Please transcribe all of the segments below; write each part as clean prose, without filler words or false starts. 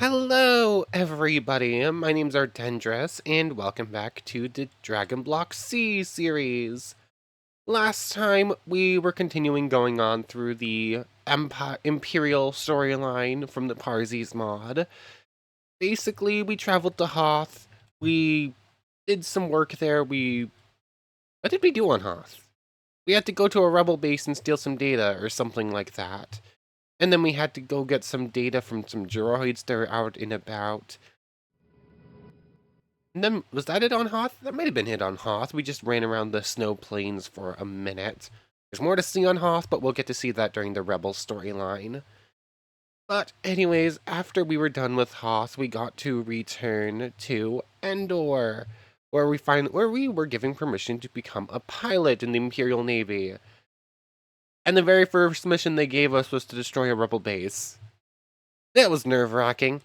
Hello, everybody. My name's Ardendris, and welcome back to the Dragon Block C series. Last time, we were continuing going on through the Imperial storyline from the Parses mod. Basically, we traveled to Hoth. We did some work there. What did we do on Hoth? We had to go to a rebel base and steal some data, or something like that. And then we had to go get some data from some droids that are out and about. And then, was that it on Hoth? That might have been it on Hoth. We just ran around the snow plains for a minute. There's more to see on Hoth, but we'll get to see that during the Rebel storyline. But anyways, after we were done with Hoth, we got to return to Endor, where we were given permission to become a pilot in the Imperial Navy. And the very first mission they gave us was to destroy a rebel base. That was nerve-wracking.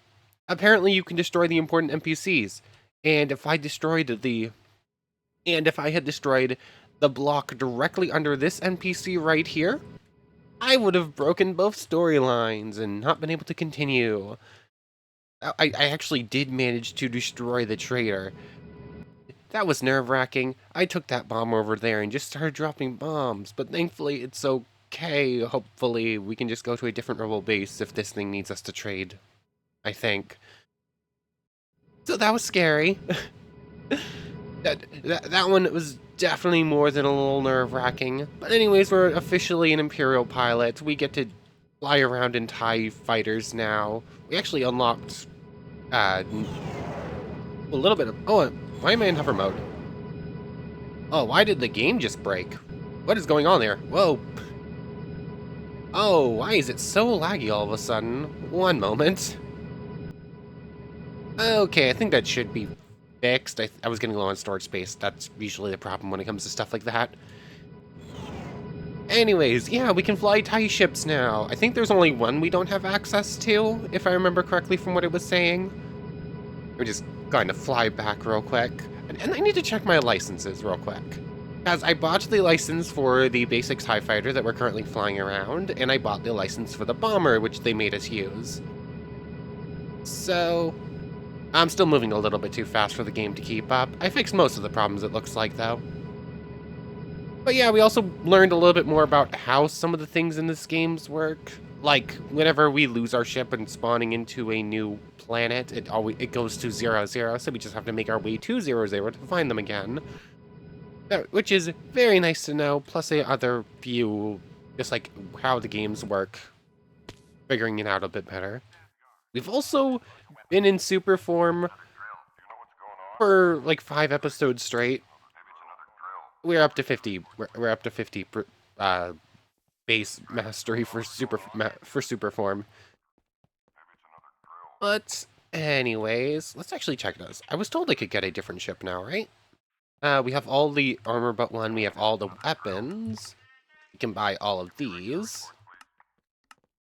Apparently you can destroy the important NPCs, and if I had destroyed the block directly under this NPC right here, I would have broken both storylines and not been able to continue. I actually did manage to destroy the traitor. That was nerve-wracking. I took that bomb over there and just started dropping bombs, but thankfully it's okay. Hopefully we can just go to a different rebel base if this thing needs us to trade, I think. So that was scary. That one was definitely more than a little nerve-wracking. But anyways, we're officially an Imperial pilot. We get to fly around in TIE fighters now. We actually unlocked a little bit of... Oh, why am I in hover mode? Oh, why did the game just break? What is going on there? Whoa. Oh, why is it so laggy all of a sudden? One moment. Okay, I think that should be fixed. I was getting low on storage space. That's usually the problem when it comes to stuff like that. Anyways, yeah, we can fly TIE ships now. I think there's only one we don't have access to, if I remember correctly from what it was saying. We're just going to fly back real quick. And I need to check my licenses real quick. Because I bought the license for the basic TIE fighter that we're currently flying around, and I bought the license for the bomber, which they made us use. So... I'm still moving a little bit too fast for the game to keep up. I fixed most of the problems, it looks like, though. But yeah, we also learned a little bit more about how some of the things in this games work. Like, whenever we lose our ship and spawning into a new planet, it goes to 0-0, so we just have to make our way to 0-0 to find them again. Which is very nice to know, plus a other view, just like how the games work, figuring it out a bit better. We've also been in super form for like 5 episodes straight. We're up to 50. We're up to 50 base mastery for super form. But anyways, let's actually check those. I was told I could get a different ship now, right? We have all the armor but one. We have all the weapons. We can buy all of these.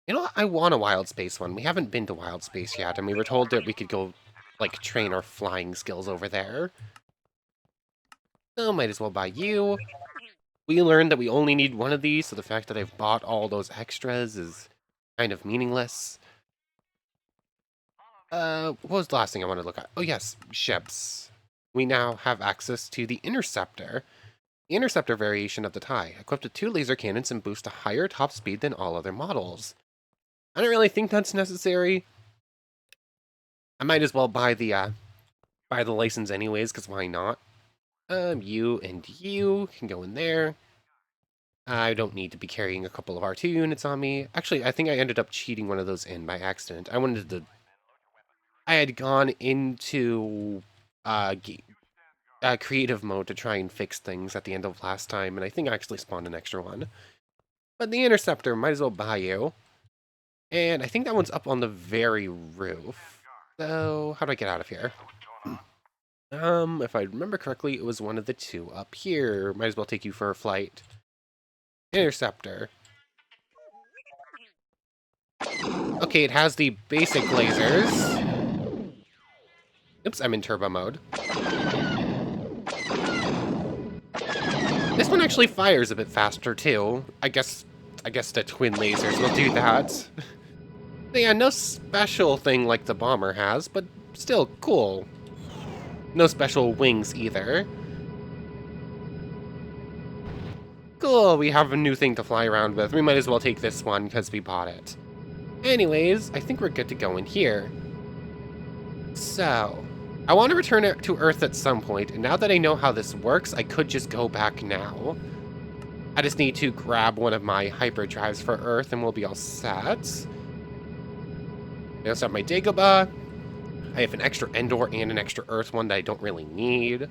You know what? I want a wild space one. We haven't been to wild space yet, and we were told that we could go, like, train our flying skills over there. So might as well buy you. We learned that we only need one of these, so the fact that I've bought all those extras is kind of meaningless. What was the last thing I wanted to look at? Oh yes, ships. We now have access to the Interceptor. The Interceptor variation of the TIE, equipped with 2 laser cannons and boosts a higher top speed than all other models. I don't really think that's necessary. I might as well buy the license anyways, because why not? You and you can go in there. I don't need to be carrying a couple of R2 units on me. Actually, I think I ended up cheating one of those in by accident. I had gone into creative mode to try and fix things at the end of last time, and I think I actually spawned an extra one. But the Interceptor, might as well buy you. And I think that one's up on the very roof. So, how do I get out of here? If I remember correctly, it was one of the 2 up here. Might as well take you for a flight. Interceptor. Okay, it has the basic lasers. Oops, I'm in turbo mode. This one actually fires a bit faster too. I guess the twin lasers will do that. So yeah, no special thing like the bomber has, but still cool. No special wings either. Cool, we have a new thing to fly around with. We might as well take this one because we bought it. Anyways, I think we're good to go in here. So, I want to return it to Earth at some point, and now that I know how this works, I could just go back now. I just need to grab one of my hyperdrives for Earth and we'll be all set. I also have my Dagobah. I have an extra Endor and an extra Earth one that I don't really need.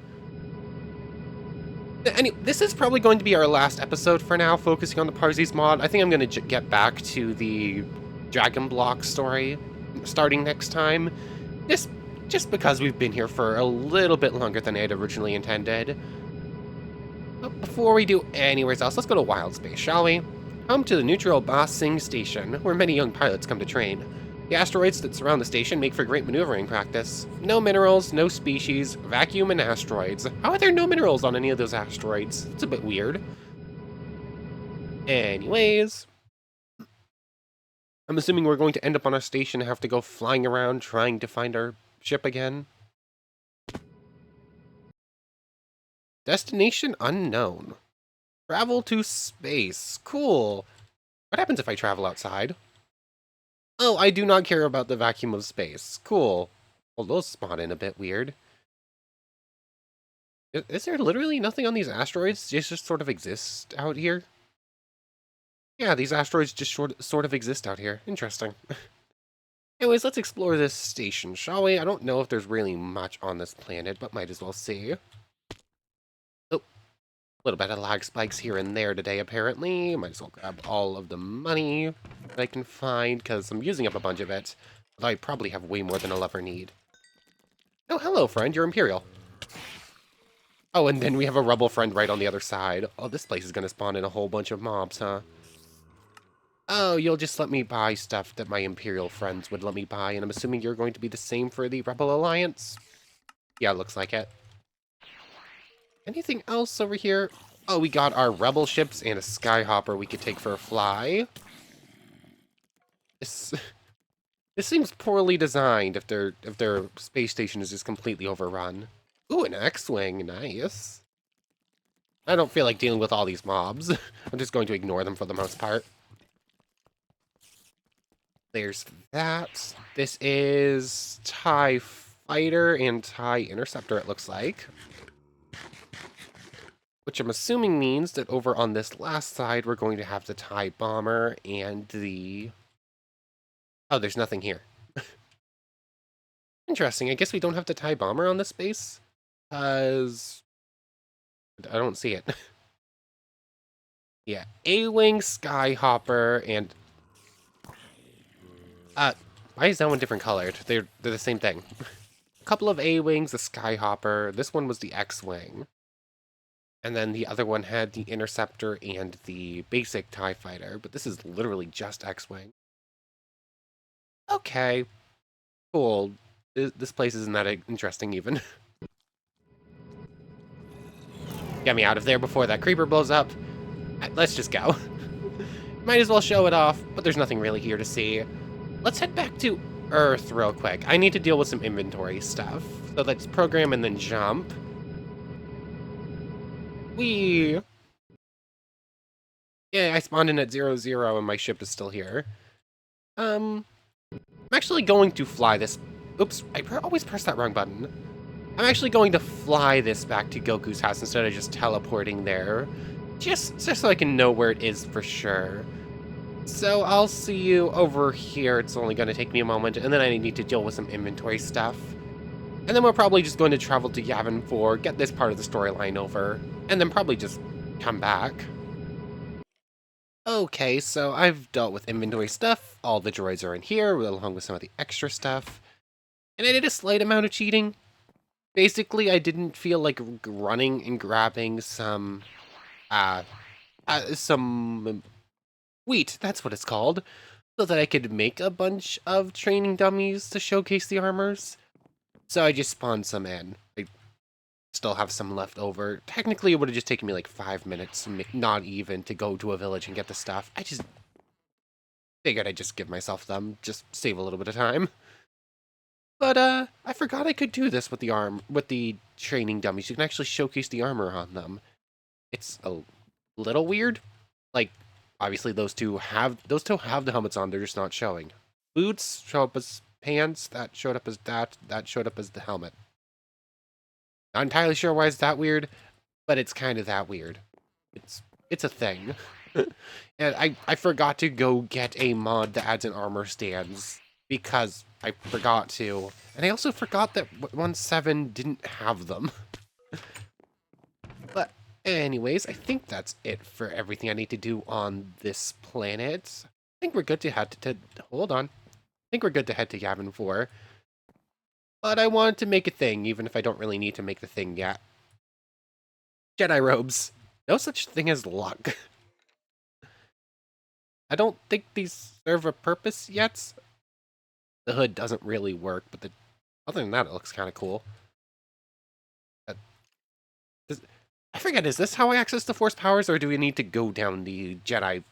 This is probably going to be our last episode for now, focusing on the Parses mod. I think I'm going to get back to the Dragon Block story starting next time. Just because we've been here for a little bit longer than I had originally intended. But before we do anywhere else, let's go to Wild Space, shall we? Home to the neutral Ba Sing Station, where many young pilots come to train. The asteroids that surround the station make for great maneuvering practice. No minerals, no species, vacuum and asteroids. How are there no minerals on any of those asteroids? It's a bit weird. Anyways, I'm assuming we're going to end up on our station and have to go flying around trying to find our ship again. Destination unknown. Travel to space. Cool. What happens if I travel outside? Oh, I do not care about the vacuum of space. Cool. Well, those spawn in a bit weird. Is there literally nothing on these asteroids? They just sort of exist out here? Yeah, these asteroids just sort of exist out here. Interesting. Anyways, let's explore this station, shall we? I don't know if there's really much on this planet, but might as well see. Oh, a little bit of lag spikes here and there today, apparently. Might as well grab all of the money that I can find, because I'm using up a bunch of it. Although I probably have way more than I'll ever need. Oh, hello, friend. You're Imperial. Oh, and then we have a rebel friend right on the other side. Oh, this place is going to spawn in a whole bunch of mobs, huh? Oh, you'll just let me buy stuff that my Imperial friends would let me buy, and I'm assuming you're going to be the same for the Rebel Alliance? Yeah, looks like it. Anything else over here? Oh, we got our Rebel ships and a Skyhopper we could take for a fly. This, this seems poorly designed if their space station is just completely overrun. Ooh, an X-Wing, nice. I don't feel like dealing with all these mobs. I'm just going to ignore them for the most part. There's that. This is TIE Fighter and TIE Interceptor, it looks like. Which I'm assuming means that over on this last side, we're going to have the TIE Bomber and the... Oh, there's nothing here. Interesting. I guess we don't have the TIE Bomber on this base? Because... I don't see it. Yeah, A-Wing, Skyhopper, and... why is that one different colored? They're the same thing. A couple of A-Wings, a Skyhopper. This one was the X-Wing. And then the other one had the Interceptor and the basic TIE Fighter. But this is literally just X-Wing. Okay. Cool. This place isn't that interesting even. Get me out of there before that creeper blows up. Let's just go. Might as well show it off, but there's nothing really here to see. Let's head back to Earth real quick. I need to deal with some inventory stuff. So let's program and then jump. Yeah, I spawned in at 0, and my ship is still here. I'm actually going to fly this... Oops, I always press that wrong button. I'm actually going to fly this back to Goku's house instead of just teleporting there. Just so I can know where it is for sure. So I'll see you over here. It's only going to take me a moment, and then I need to deal with some inventory stuff. And then we're probably just going to travel to Yavin 4, get this part of the storyline over, and then probably just come back. Okay, so I've dealt with inventory stuff. All the droids are in here, along with some of the extra stuff. And I did a slight amount of cheating. Basically, I didn't feel like running and grabbing some wheat, that's what it's called, so that I could make a bunch of training dummies to showcase the armors. So I just spawned some in. I still have some left over. Technically, it would have just taken me like 5 minutes, not even, to go to a village and get the stuff. Figured I'd just give myself them, just save a little bit of time. But, I forgot I could do this with the training dummies. You can actually showcase the armor on them. It's a little weird. Like, obviously those two have the helmets on, they're just not showing. Boots show up as pants, that showed up as that showed up as the helmet. Not entirely sure why it's that weird, but it's kind of that weird. It's a thing. And I forgot to go get a mod that adds an armor stands because I forgot to. And I also forgot that 1.7 didn't have them. But anyways, I think that's it for everything I need to do on this planet. I think we're good to head to hold on. I think we're good to head to Yavin 4. But I wanted to make a thing, even if I don't really need to make the thing yet. Jedi robes. No such thing as luck. I don't think these serve a purpose yet. The hood doesn't really work, but other than that, it looks kind of cool. I forget, is this how I access the Force powers, or do we need to go down the Jedi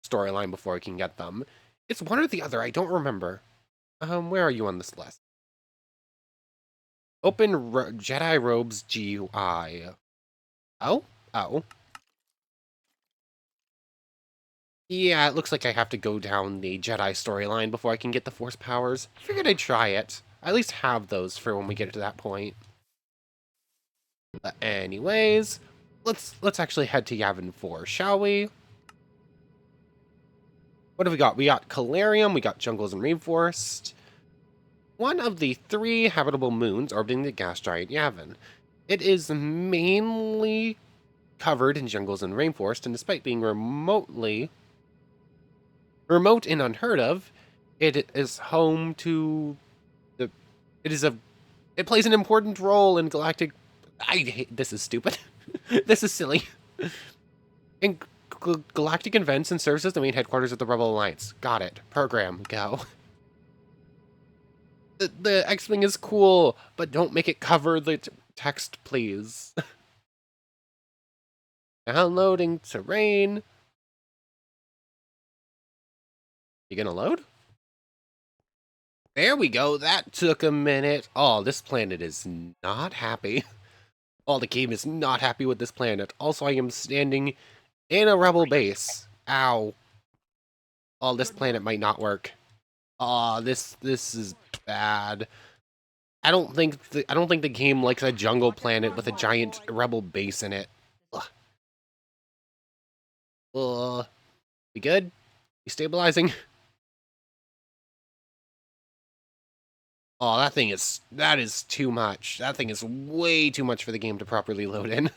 storyline before I can get them? It's one or the other, I don't remember. Where are you on this list? Open Jedi Robes GUI. Oh? Oh. Yeah, it looks like I have to go down the Jedi storyline before I can get the Force powers. Figured I'd try it. I at least have those for when we get to that point. But anyways, let's actually head to Yavin 4, shall we? What have we got? We got Calarium, we got Jungles and Rainforest. One of the 3 habitable moons orbiting the gas giant Yavin. It is mainly covered in jungles and rainforest, and despite being remote and unheard of, it is home to the. It plays an important role in galactic. This is stupid. This is silly. In galactic events and serves as the main headquarters of the Rebel Alliance. Got it. Program, go. The X-Wing is cool, but don't make it cover the text, please. Downloading terrain. You gonna load? There we go. That took a minute. Oh, this planet is not happy. Oh, the game is not happy with this planet. Also, I am standing in a rebel base. Ow. Oh, this planet might not work. Oh, this is bad. I don't think the game likes a jungle planet with a giant rebel base in it. Ugh. Ugh. We good? You stabilizing? Oh, that is too much. That thing is way too much for the game to properly load in.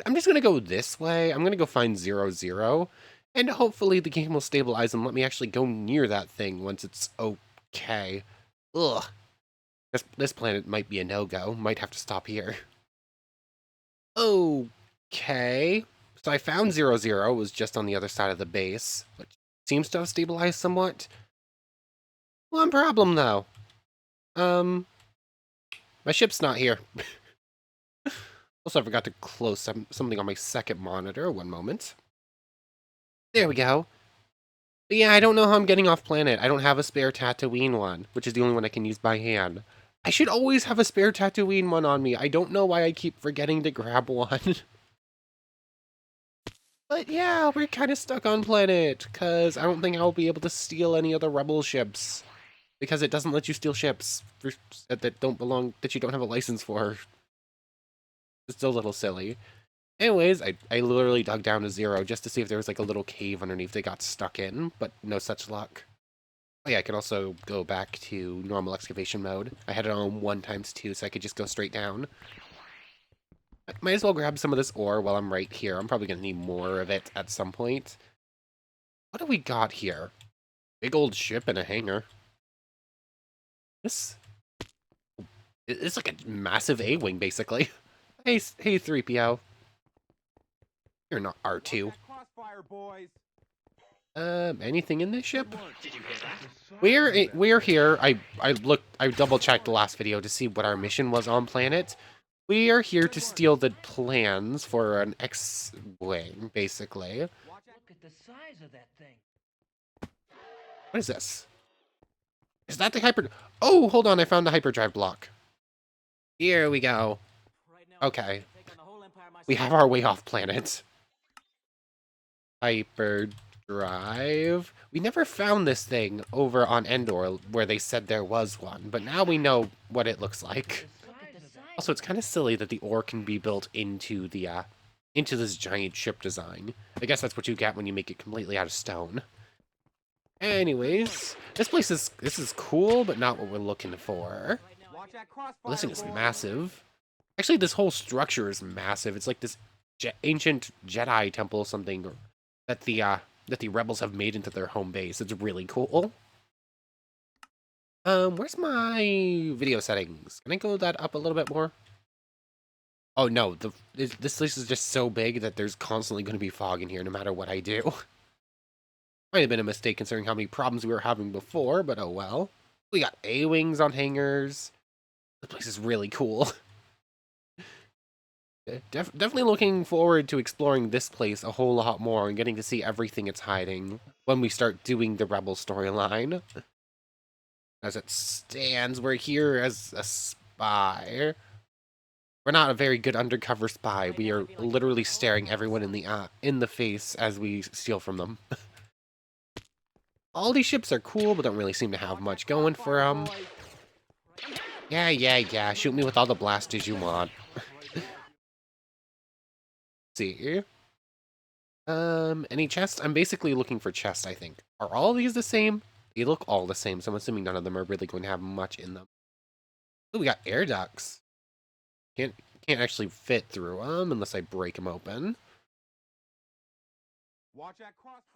I'm just gonna go this way. I'm gonna go find 0, and hopefully the game will stabilize and let me actually go near that thing once it's okay. Ugh. This planet might be a no-go. Might have to stop here. Okay. So I found 0, it was just on the other side of the base, which seems to have stabilized somewhat. One problem, though. My ship's not here. Also, I forgot to close something on my second monitor. One moment. There we go. But yeah, I don't know how I'm getting off planet. I don't have a spare Tatooine one, which is the only one I can use by hand. I should always have a spare Tatooine one on me. I don't know why I keep forgetting to grab one. But yeah, we're kind of stuck on planet, because I don't think I'll be able to steal any of the Rebel ships. Because it doesn't let you steal ships that don't belong, that you don't have a license for. It's a little silly. Anyways, I literally dug down to 0 just to see if there was like a little cave underneath they got stuck in, but no such luck. Oh yeah, I can also go back to normal excavation mode. I had it on 1x2, so I could just go straight down. I might as well grab some of this ore while I'm right here. I'm probably going to need more of it at some point. What do we got here? Big old ship and a hangar. This... It's like a massive A-wing, basically. Hey 3PO. You're not R2. Anything in this ship? We're here. I double checked the last video to see what our mission was on planet. We are here to steal the plans for an X-wing, basically. Look at the size of that thing. What is this? Is that the hyper... Oh, hold on, I found the hyperdrive block. Here we go. Okay. We have our way off planet. Hyperdrive. We never found this thing over on Endor where they said there was one, but now we know what it looks like. Also, it's kind of silly that the ore can be built into the into this giant ship design. I guess that's what you get when you make it completely out of stone. Anyways, this is cool, but not what we're looking for. Well, this thing is massive. Actually, this whole structure is massive. It's like this ancient Jedi temple or something that the rebels have made into their home base. It's really cool. Where's my video settings? Can I go that up a little bit more? Oh no, this place is just so big that there's constantly going to be fog in here no matter what I do. Might have been a mistake considering how many problems we were having before, but oh well. We got A-wings on hangars. This place is really cool. Definitely looking forward to exploring this place a whole lot more and getting to see everything it's hiding when we start doing the Rebel storyline. As it stands, we're here as a spy. We're not a very good undercover spy. We are literally staring everyone in the face as we steal from them. All these ships are cool, but don't really seem to have much going for them. Yeah. Shoot me with all the blasters you want. See? Any chests? I'm basically looking for chests, I think. Are all of these the same? They look all the same, so I'm assuming none of them are really going to have much in them. Oh, we got air ducts. Can't actually fit through them unless I break them open.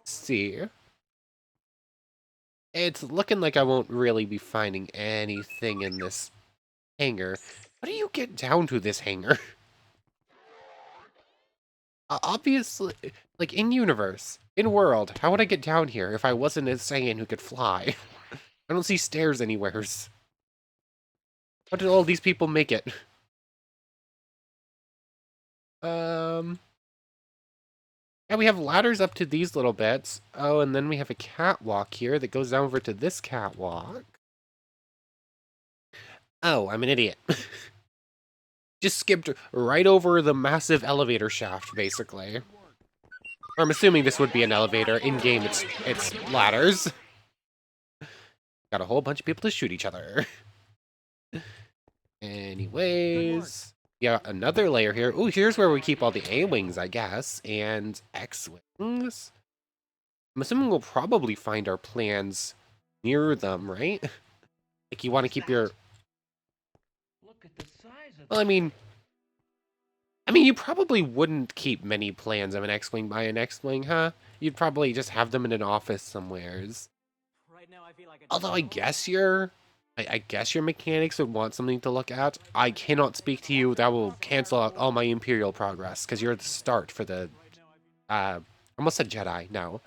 See? It's looking like I won't really be finding anything in this hangar. How do you get down to this hangar? Obviously, like in universe, in world, how would I get down here if I wasn't a Saiyan who could fly? I don't see stairs anywheres. How did all these people make it? Yeah, we have ladders up to these little bits. Oh, and then we have a catwalk here that goes over to this catwalk. Oh, I'm an idiot. Just skipped right over the massive elevator shaft, basically. Or I'm assuming this would be an elevator. In-game, it's ladders. Got a whole bunch of people to shoot each other. Anyways, yeah, another layer here. Ooh, here's where we keep all the A-wings, I guess, and X-wings. I'm assuming we'll probably find our plans near them, right? Like you want to keep your... Well, I mean, you probably wouldn't keep many plans of an X-wing by an X-wing, huh? You'd probably just have them in an office somewheres. Although I guess your mechanics would want something to look at. I cannot speak to you. That will cancel out all my Imperial progress, because you're the start for the... almost said Jedi, no.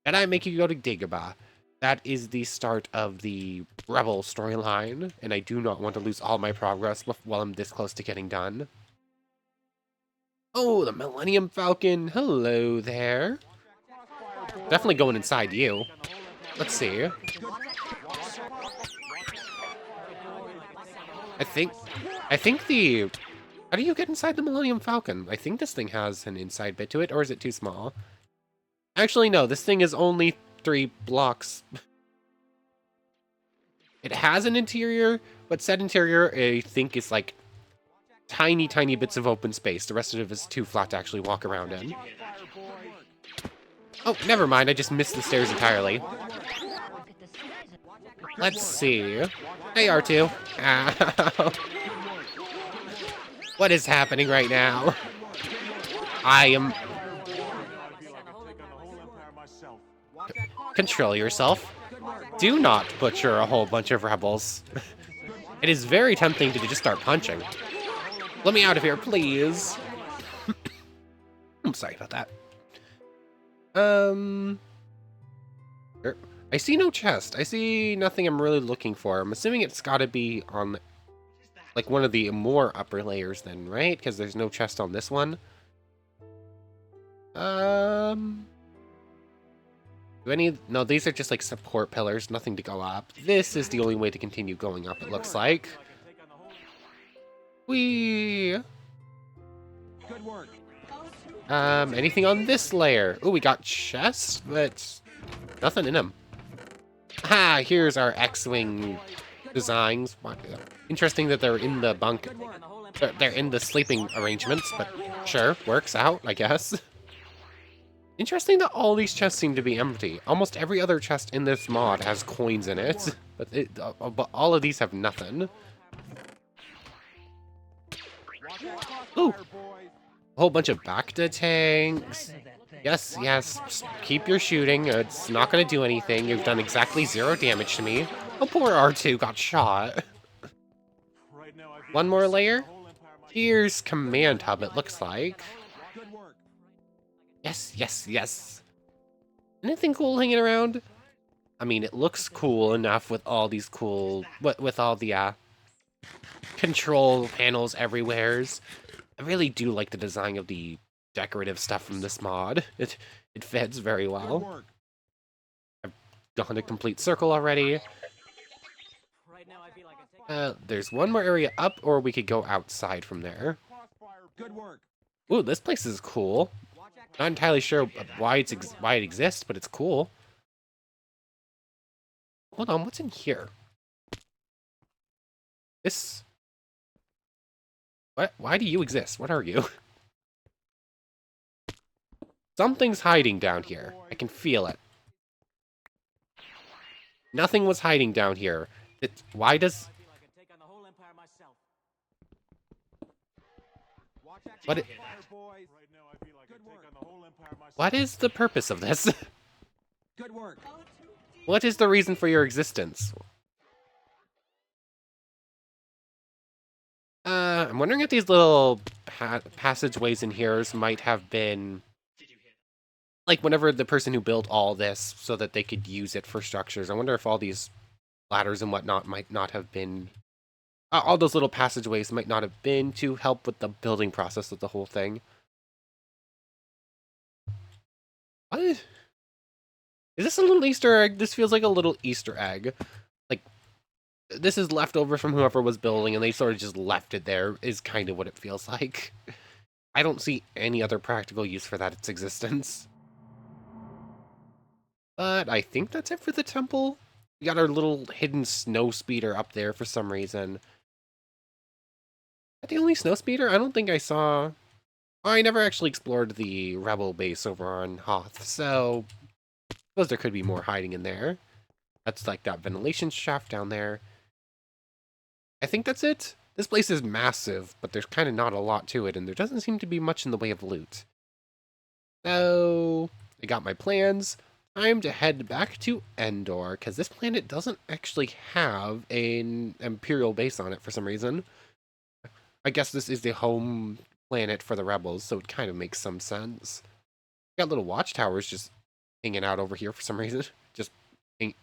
Jedi make you go to Dagobah. That is the start of the Rebel storyline, and I do not want to lose all my progress while I'm this close to getting done. Oh, the Millennium Falcon. Hello there. Definitely going inside you. Let's see. I think the... How do you get inside the Millennium Falcon? I think this thing has an inside bit to it, or is it too small? Actually, no, this thing is only 3 blocks. It has an interior, but said interior, I think, is like tiny bits of open space. The rest of it is too flat to actually walk around in. Oh, never mind, I just missed the stairs entirely. Let's see. Hey, R2. Ow. What is happening right now? I am... Control yourself. Do not butcher a whole bunch of rebels. It is very tempting to just start punching. Let me out of here, please. I'm sorry about that. I see no chest. I see nothing I'm really looking for. I'm assuming it's gotta be on, like, one of the more upper layers then, right? Because there's no chest on this one. Do No, these are just like support pillars, nothing to go up. This is the only way to continue going up, it looks like. Whee! Good work. Anything on this layer? Oh, we got chests, but nothing in them. Ah, here's our X-Wing designs. Interesting that they're in the bunk. They're in the sleeping arrangements, but sure, works out, I guess. Interesting that all these chests seem to be empty. Almost every other chest in this mod has coins in it, but all of these have nothing. Ooh, a whole bunch of Bacta tanks. Yes, yes, just keep your shooting. It's not going to do anything. You've done exactly 0 damage to me. Oh, poor R2 got shot. One more layer. Here's Command Hub, it looks like. Yes, yes, yes. Anything cool hanging around? I mean, it looks cool enough with all these cool... with all the, control panels everywheres. I really do like the design of the decorative stuff from this mod. It fits very well. I've done a complete circle already. There's one more area up, or we could go outside from there. Ooh, this place is cool. Not entirely sure why it exists, but it's cool. Hold on, what's in here? This... What? Why do you exist? What are you? Something's hiding down here. I can feel it. Nothing was hiding down here. Why does... What is the purpose of this? Good work. What is the reason for your existence? I'm wondering if these little passageways in here might have been... like, whenever the person who built all this so that they could use it for structures, I wonder if all these ladders and whatnot might not have been... all those little passageways might not have been to help with the building process of the whole thing. What? Is this a little Easter egg? This feels like a little Easter egg. Like, this is left over from whoever was building, and they sort of just left it there, is kind of what it feels like. I don't see any other practical use for that, its existence. But I think that's it for the temple. We got our little hidden snow speeder up there for some reason. Is that the only snow speeder? I don't think I saw... I never actually explored the rebel base over on Hoth, so... I suppose there could be more hiding in there. That's like that ventilation shaft down there. I think that's it. This place is massive, but there's kind of not a lot to it, and there doesn't seem to be much in the way of loot. So, I got my plans. Time to head back to Endor, because this planet doesn't actually have an Imperial base on it for some reason. I guess this is the home planet for the rebels, so it kind of makes some sense. Got little watchtowers just hanging out over here for some reason. Just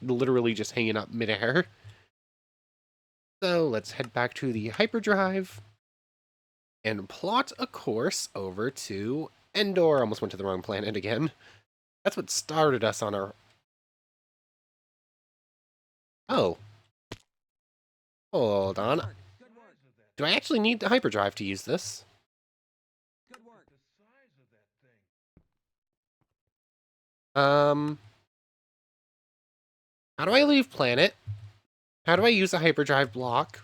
literally just hanging up midair. So let's head back to the hyperdrive and plot a course over to Endor. Almost went to the wrong planet again. That's what started us on our... Oh. Hold on. Do I actually need the hyperdrive to use this? How do I leave planet? How do I use a hyperdrive block?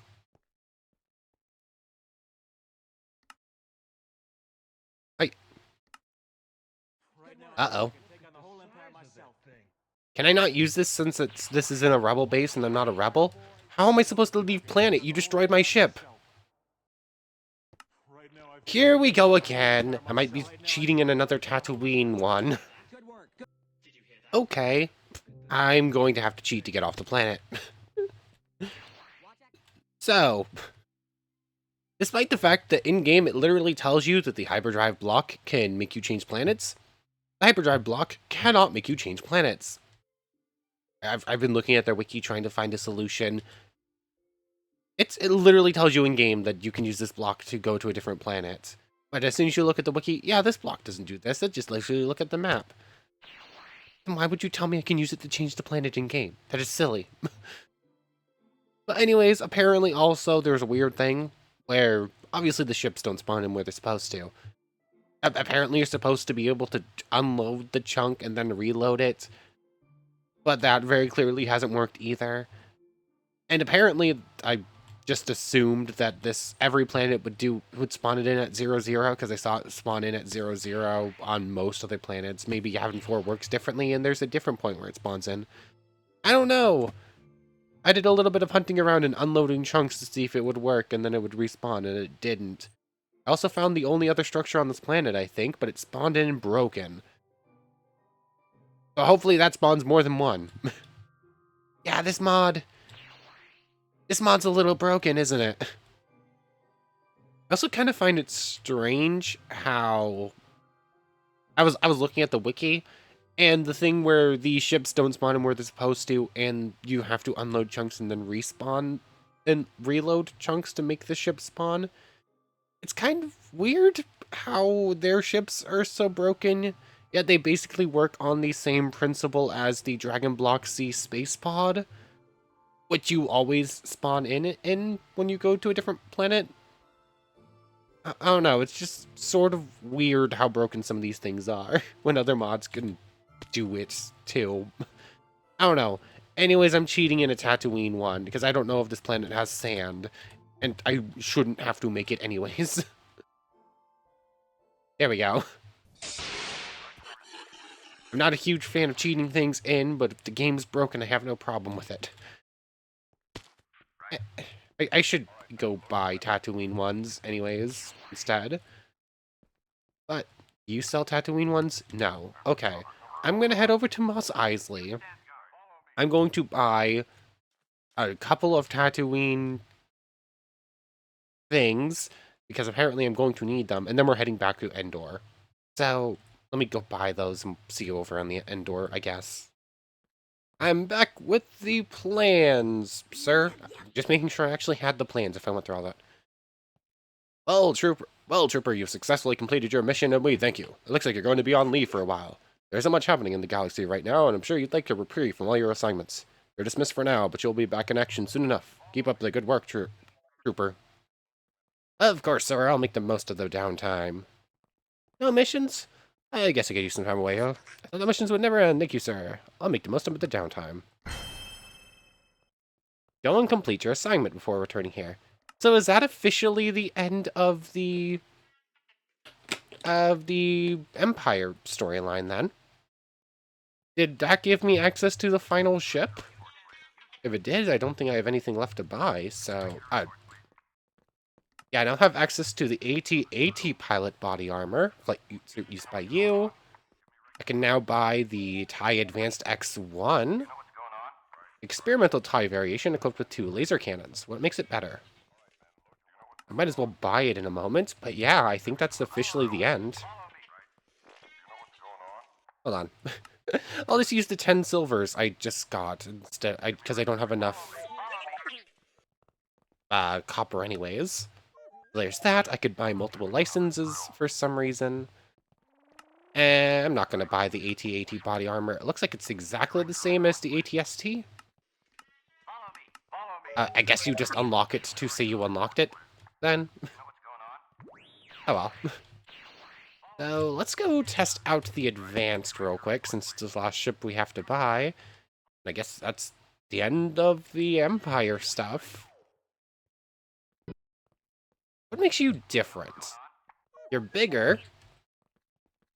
Uh-oh. Can I not use this since this is in a rebel base and I'm not a rebel? How am I supposed to leave planet? You destroyed my ship. Here we go again. I might be cheating in another Tatooine one. Okay. I'm going to have to cheat to get off the planet. So, despite the fact that in-game it literally tells you that the hyperdrive block can make you change planets, the hyperdrive block cannot make you change planets. I've been looking at their wiki trying to find a solution. It literally tells you in-game that you can use this block to go to a different planet. But as soon as you look at the wiki, yeah, this block doesn't do this. It just lets you look at the map. Then why would you tell me I can use it to change the planet in-game? That is silly. But anyways, apparently also there's a weird thing where obviously the ships don't spawn in where they're supposed to. Apparently you're supposed to be able to unload the chunk and then reload it, but that very clearly hasn't worked either. And apparently I just assumed that every planet would spawn it in at 0, because I saw it spawn in at 0 on most other planets. Maybe Having 4 works differently and there's a different point where it spawns in. I don't know. I did a little bit of hunting around and unloading chunks to see if it would work, and then it would respawn, and it didn't. I also found the only other structure on this planet, I think, but it spawned in broken. So hopefully that spawns more than one. Yeah, this mod's a little broken, isn't it? I also kind of find it strange how I was looking at the wiki, and the thing where the ships don't spawn in where they're supposed to, and you have to unload chunks and then respawn and reload chunks to make the ship spawn. It's kind of weird how their ships are so broken, yet they basically work on the same principle as the Dragon Block C space pod, which you always spawn in when you go to a different planet. I don't know, it's just sort of weird how broken some of these things are when other mods can do it too. I don't know. Anyways, I'm cheating in a Tatooine one because I don't know if this planet has sand, and I shouldn't have to make it anyways. There we go. I'm not a huge fan of cheating things in, but if the game's broken, I have no problem with it. I should go buy Tatooine ones anyways, instead. But, you sell Tatooine ones? No. Okay. I'm gonna head over to Mos Eisley. I'm going to buy a couple of Tatooine things, because apparently I'm going to need them, and then we're heading back to Endor. So, let me go buy those and see you over on the Endor, I guess. I'm back with the plans, sir. Just making sure I actually had the plans if I went through all that. Well, Trooper, you've successfully completed your mission, and we thank you. It looks like you're going to be on leave for a while. There isn't much happening in the galaxy right now, and I'm sure you'd like a reprieve from all your assignments. You're dismissed for now, but you'll be back in action soon enough. Keep up the good work, Trooper. Of course, sir. I'll make the most of the downtime. No missions? I guess I could use some time away, huh? I thought the missions would never end. Thank you, sir. I'll make the most of the downtime. Go and complete your assignment before returning here. So is that officially the end of the Empire storyline then? Did that give me access to the final ship? If it did, I don't think I have anything left to buy, so... yeah, I now have access to the AT-AT pilot body armor, like used by you. I can now buy the TIE Advanced X1. Experimental TIE variation equipped with 2 laser cannons. What makes it better? I might as well buy it in a moment, but yeah, I think that's officially the end. Hold on. I'll just use the 10 silvers I just got instead, because I don't have enough copper anyways. There's that. I could buy multiple licenses for some reason. And I'm not going to buy the AT-AT body armor. It looks like it's exactly the same as the AT-ST. I guess you just unlock it to say you unlocked it, then. Oh well. So, let's go test out the Advanced real quick, since it's the last ship we have to buy. I guess that's the end of the Empire stuff. What makes you different? You're bigger.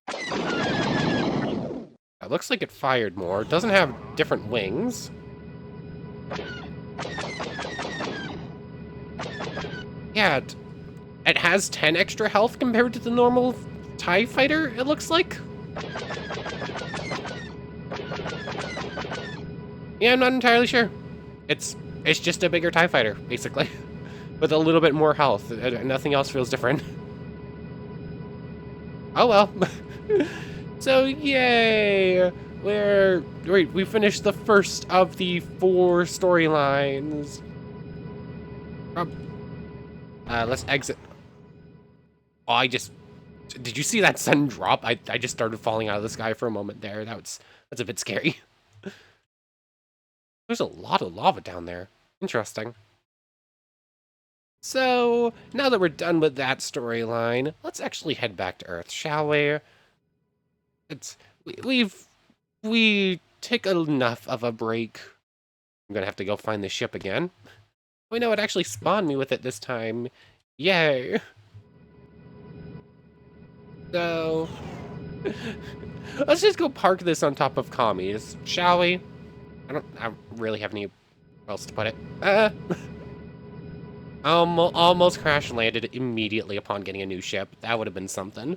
It looks like it fired more. It doesn't have different wings. Yeah, it has 10 extra health compared to the normal TIE fighter, it looks like. Yeah, I'm not entirely sure. It's just a bigger TIE fighter, basically. With a little bit more health. Nothing else feels different. Oh well. So, yay! We finished the first of the 4 storylines. Let's exit. Oh, did you see that sudden drop? I just started falling out of the sky for a moment there. That was That's a bit scary. There's a lot of lava down there. Interesting. So, now that we're done with that storyline, let's actually head back to Earth, shall we? It's we took enough of a break. I'm gonna have to go find the ship again. Oh, no, it actually spawned me with it this time. Yay. So, let's just go park this on top of commies, shall we? I don't really have any else to put it. Almost crash landed immediately upon getting a new ship. That would have been something.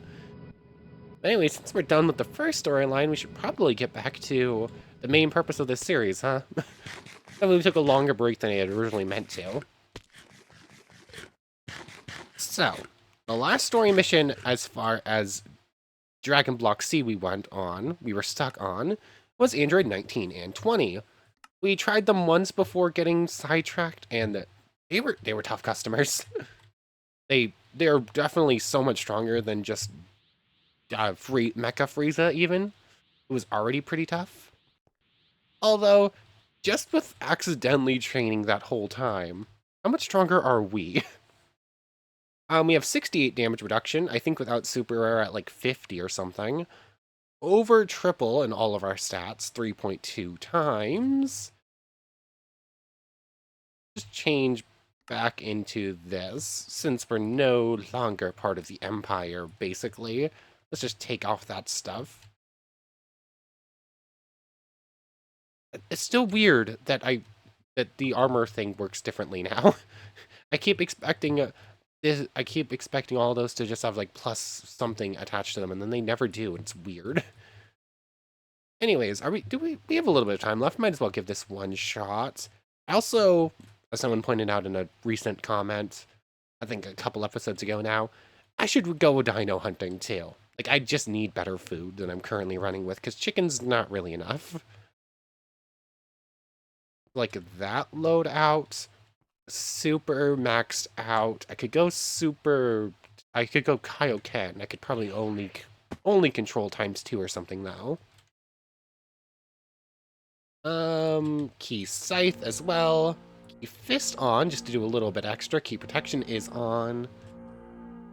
But anyway, since we're done with the first storyline, we should probably get back to the main purpose of this series, huh? We took a longer break than I had originally meant to. So, the last story mission as far as Dragon Block C we were stuck on, was Android 19 and 20. We tried them once before getting sidetracked, and they were tough customers. They're definitely so much stronger than just free Mecha Frieza even. It was already pretty tough. Although, just with accidentally training that whole time, how much stronger are we? We have 68 damage reduction. I think without super rare at like 50 or something. Over triple in all of our stats, 3.2 times. Just change back into this, since we're no longer part of the Empire, basically. Let's just take off that stuff. It's still weird that the armor thing works differently now. I keep expecting I keep expecting all those to just have like plus something attached to them, and then they never do. It's weird. Anyways, we have a little bit of time left. Might as well give this one shot. I also, as someone pointed out in a recent comment, I think a couple episodes ago now, I should go dino hunting too. Like, I just need better food than I'm currently running with, because chicken's not really enough. Like, that loadout, super maxed out. I could go Kaioken. I could probably only control ×2 or something, though. Key Scythe as well. Key Fist on, just to do a little bit extra. Key Protection is on.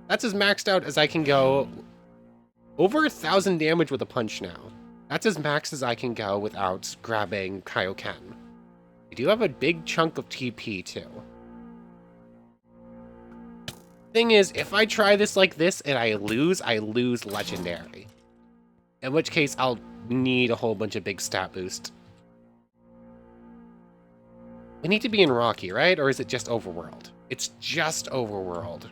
That's as maxed out as I can go. Over 1,000 damage with a punch now. That's as max as I can go without grabbing Kaioken. I do have a big chunk of TP, too. Thing is, if I try this like this and I lose Legendary. In which case, I'll need a whole bunch of big stat boost. We need to be in Rocky, right? Or is it just Overworld? It's just Overworld.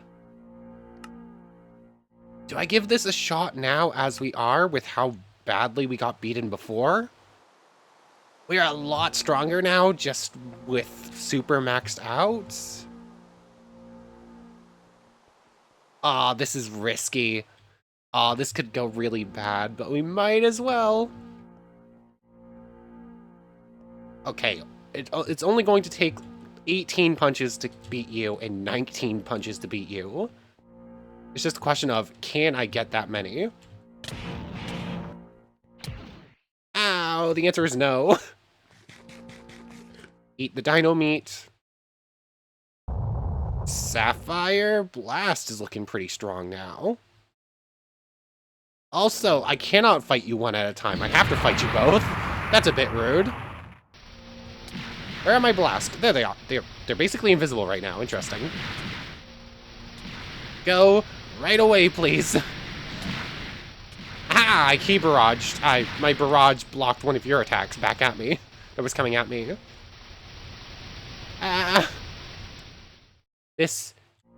Do I give this a shot now as we are with how badly we got beaten before? We are a lot stronger now just with super maxed out. Aw, this is risky. Aw, this could go really bad, but we might as well. Okay, it's only going to take 18 punches to beat you and 19 punches to beat you. It's just a question of, can I get that many? Ow, the answer is no. Eat the dino meat. Sapphire Blast is looking pretty strong now. Also, I cannot fight you one at a time. I have to fight you both. That's a bit rude. Where are my blast? There they are. They're basically invisible right now. Interesting. Go right away, please. Ah, I key barraged. My barrage blocked one of your attacks back at me. That was coming at me. Ah. This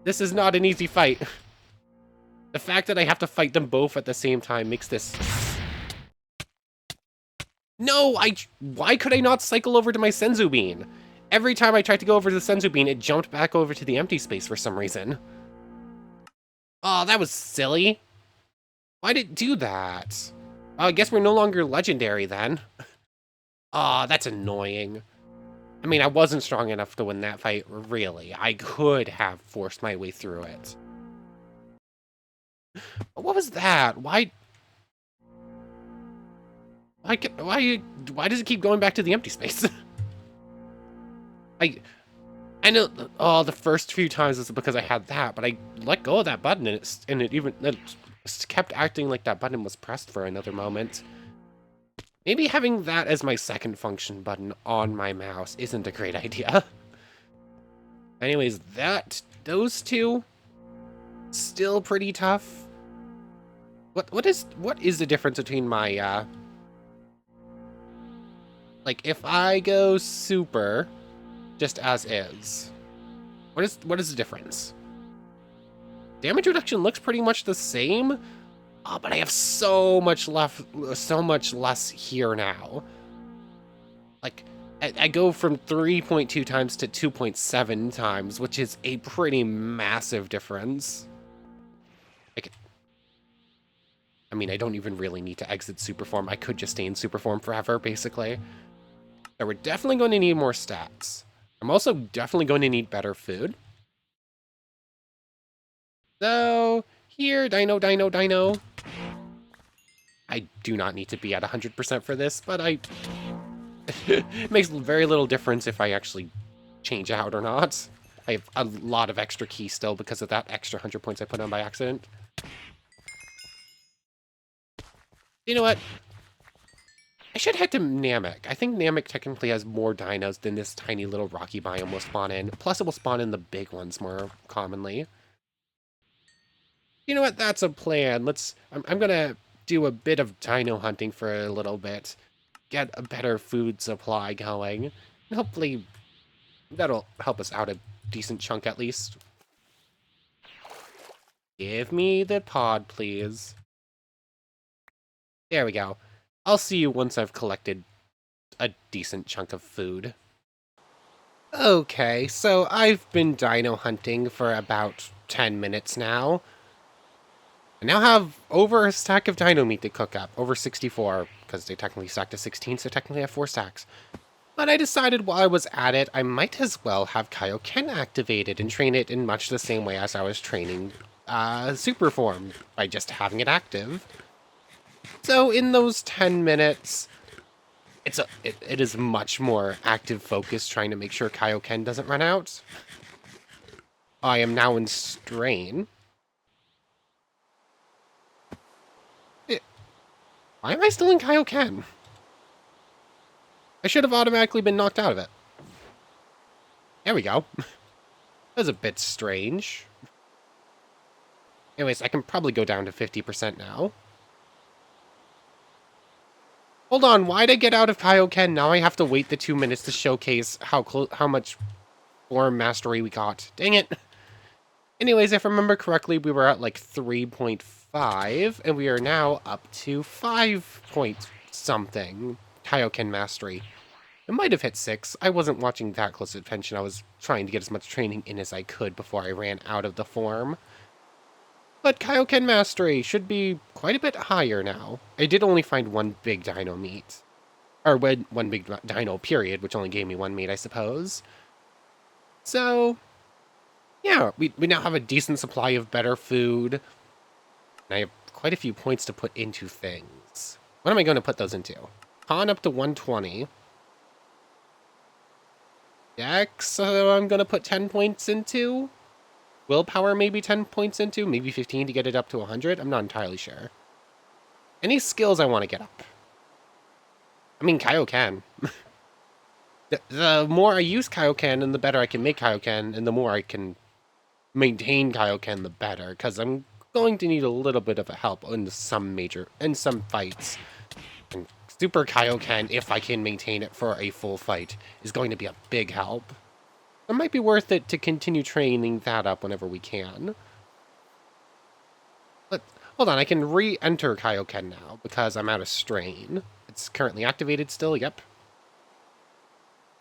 is not an easy fight. The fact that I have to fight them both at the same time makes this... No, why could I not cycle over to my Senzu Bean? Every time I tried to go over to the Senzu Bean, it jumped back over to the empty space for some reason. Oh, that was silly. Why did it do that? I guess we're no longer legendary then. Ah, that's annoying. I mean, I wasn't strong enough to win that fight, really. I could have forced my way through it. What was that? Why Why does it keep going back to the empty space? I know, oh, the first few times is because I had that, but I let go of that button and it kept acting like that button was pressed for another moment. Maybe having that as my second function button on my mouse isn't a great idea. Anyways, those two, still pretty tough. What is the difference between my, like, if I go super, just as is, what is the difference? Damage reduction looks pretty much the same, oh, but I have so much less here now. Like, I go from 3.2 times to 2.7 times, which is a pretty massive difference. Like, I mean, I don't even really need to exit Superform. I could just stay in Superform forever, basically. So we're definitely going to need more stats. I'm also definitely going to need better food. So, here, Dino. I do not need to be at 100% for this, but it makes very little difference if I actually change out or not. I have a lot of extra keys still because of that extra 100 points I put on by accident. You know what? I should head to Namek. I think Namek technically has more dinos than this tiny little rocky biome will spawn in. Plus, it will spawn in the big ones more commonly. You know what? That's a plan. I'm gonna do a bit of dino hunting for a little bit. Get a better food supply going. And hopefully, that'll help us out a decent chunk at least. Give me the pod, please. There we go. I'll see you once I've collected a decent chunk of food. Okay, so I've been dino hunting for about 10 minutes now. I now have over a stack of dino meat to cook up, over 64, because they technically stacked to 16, so technically I have 4 stacks. But I decided while I was at it, I might as well have Kaioken activated and train it in much the same way as I was training Superform, by just having it active. So in those 10 minutes, it is much more active focus trying to make sure Kaioken doesn't run out. I am now in Strain. Why am I still in Kaioken? I should have automatically been knocked out of it. There we go. That was a bit strange. Anyways, I can probably go down to 50% now. Hold on, why'd I get out of Kaioken? Now I have to wait the 2 minutes to showcase how much form mastery we got. Dang it. Anyways, if I remember correctly, we were at like 3.5, and we are now up to 5 point something Kaioken mastery. It might have hit 6. I wasn't watching that close attention. I was trying to get as much training in as I could before I ran out of the form. But Kaioken mastery should be quite a bit higher now. I did only find one big dino meat. Or one big dino period, which only gave me 1 meat, I suppose. So, yeah, we now have a decent supply of better food. And I have quite a few points to put into things. What am I going to put those into? Con up to 120. Dex, I'm going to put 10 points into. Willpower, maybe 10 points into. Maybe 15 to get it up to 100. I'm not entirely sure. Any skills I want to get up? I mean, Kaioken. The more I use Kaioken, and the better I can make Kaioken, and the more I can maintain Kaioken, the better. Because I'm going to need a little bit of a help in some fights. And Super Kaioken, if I can maintain it for a full fight, is going to be a big help. It might be worth it to continue training that up whenever we can. But, hold on, I can re-enter Kaioken now, because I'm out of strain. It's currently activated still, yep.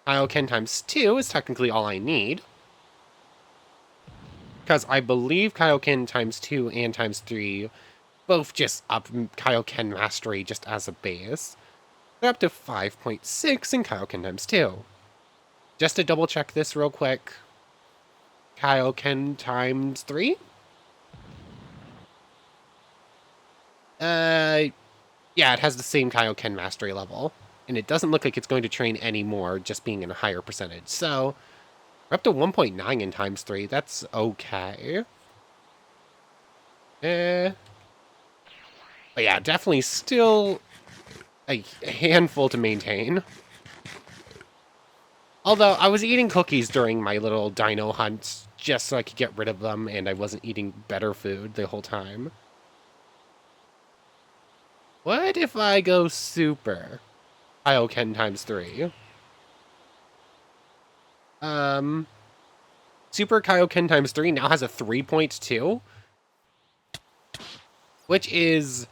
Kaioken times 2 is technically all I need. Because I believe Kaioken times 2 and times 3 both just up Kaioken mastery just as a base. They're up to 5.6 in Kaioken times 2. Just to double check this real quick. Kaioken times 3? Yeah, it has the same Kaioken mastery level. And it doesn't look like it's going to train any more, just being in a higher percentage. So, we're up to 1.9 in times 3. That's okay. Eh. But yeah, definitely still a handful to maintain. Although, I was eating cookies during my little dino hunt, just so I could get rid of them, and I wasn't eating better food the whole time. What if I go super? Kaioken times 3. Um, Super Kaioken times 3 now has a 3.2, which is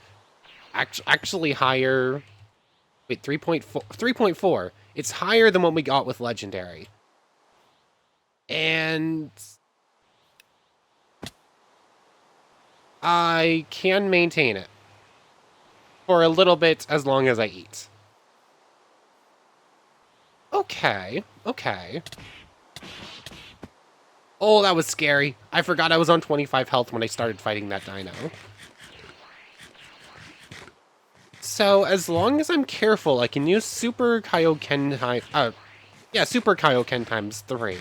actually higher. Wait, 3.4. 3.4. It's higher than what we got with Legendary. And I can maintain it for a little bit as long as I eat. Okay, okay. Oh, that was scary. I forgot I was on 25 health when I started fighting that dino. So, as long as I'm careful, I can use Super Kaioken Super Kaioken times 3.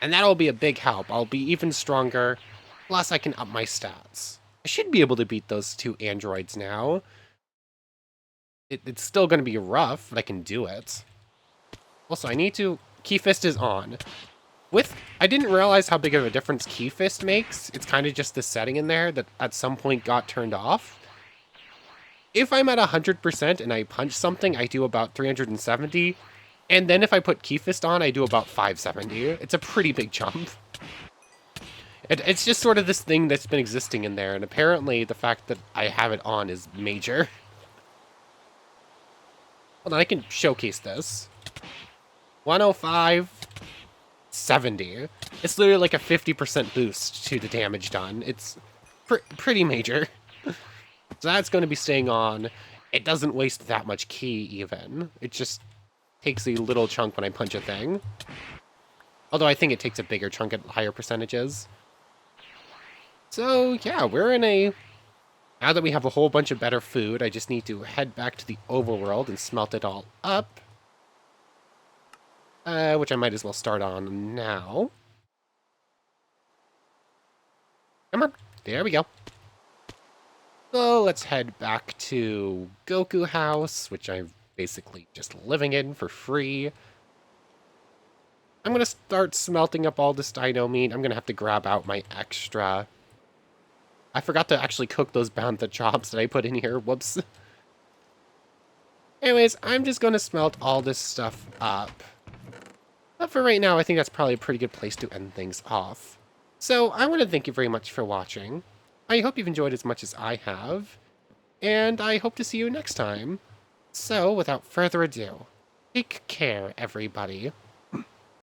And that'll be a big help. I'll be even stronger, plus I can up my stats. I should be able to beat those two androids now. It's still going to be rough, but I can do it. Also, I need to... Key Fist is on. I didn't realize how big of a difference Key Fist makes. It's kind of just the setting in there that at some point got turned off. If I'm at 100% and I punch something, I do about 370. And then if I put Key Fist on, I do about 570. It's a pretty big jump. It's just sort of this thing that's been existing in there, and apparently the fact that I have it on is major. Hold on, I can showcase this. 105, 70. It's literally like a 50% boost to the damage done. It's pretty major. So that's going to be staying on. It doesn't waste that much ki, even. It just takes a little chunk when I punch a thing. Although I think it takes a bigger chunk at higher percentages. So, yeah, we're in a... Now that we have a whole bunch of better food, I just need to head back to the overworld and smelt it all up. Which I might as well start on now. Come on. There we go. So let's head back to Goku House, which I'm basically just living in for free. I'm going to start smelting up all this dino meat. I'm going to have to grab out my extra. I forgot to actually cook those bantha chops that I put in here. Whoops. Anyways, I'm just going to smelt all this stuff up. But for right now, I think that's probably a pretty good place to end things off. So I want to thank you very much for watching. I hope you've enjoyed as much as I have. And I hope to see you next time. So, without further ado, take care, everybody.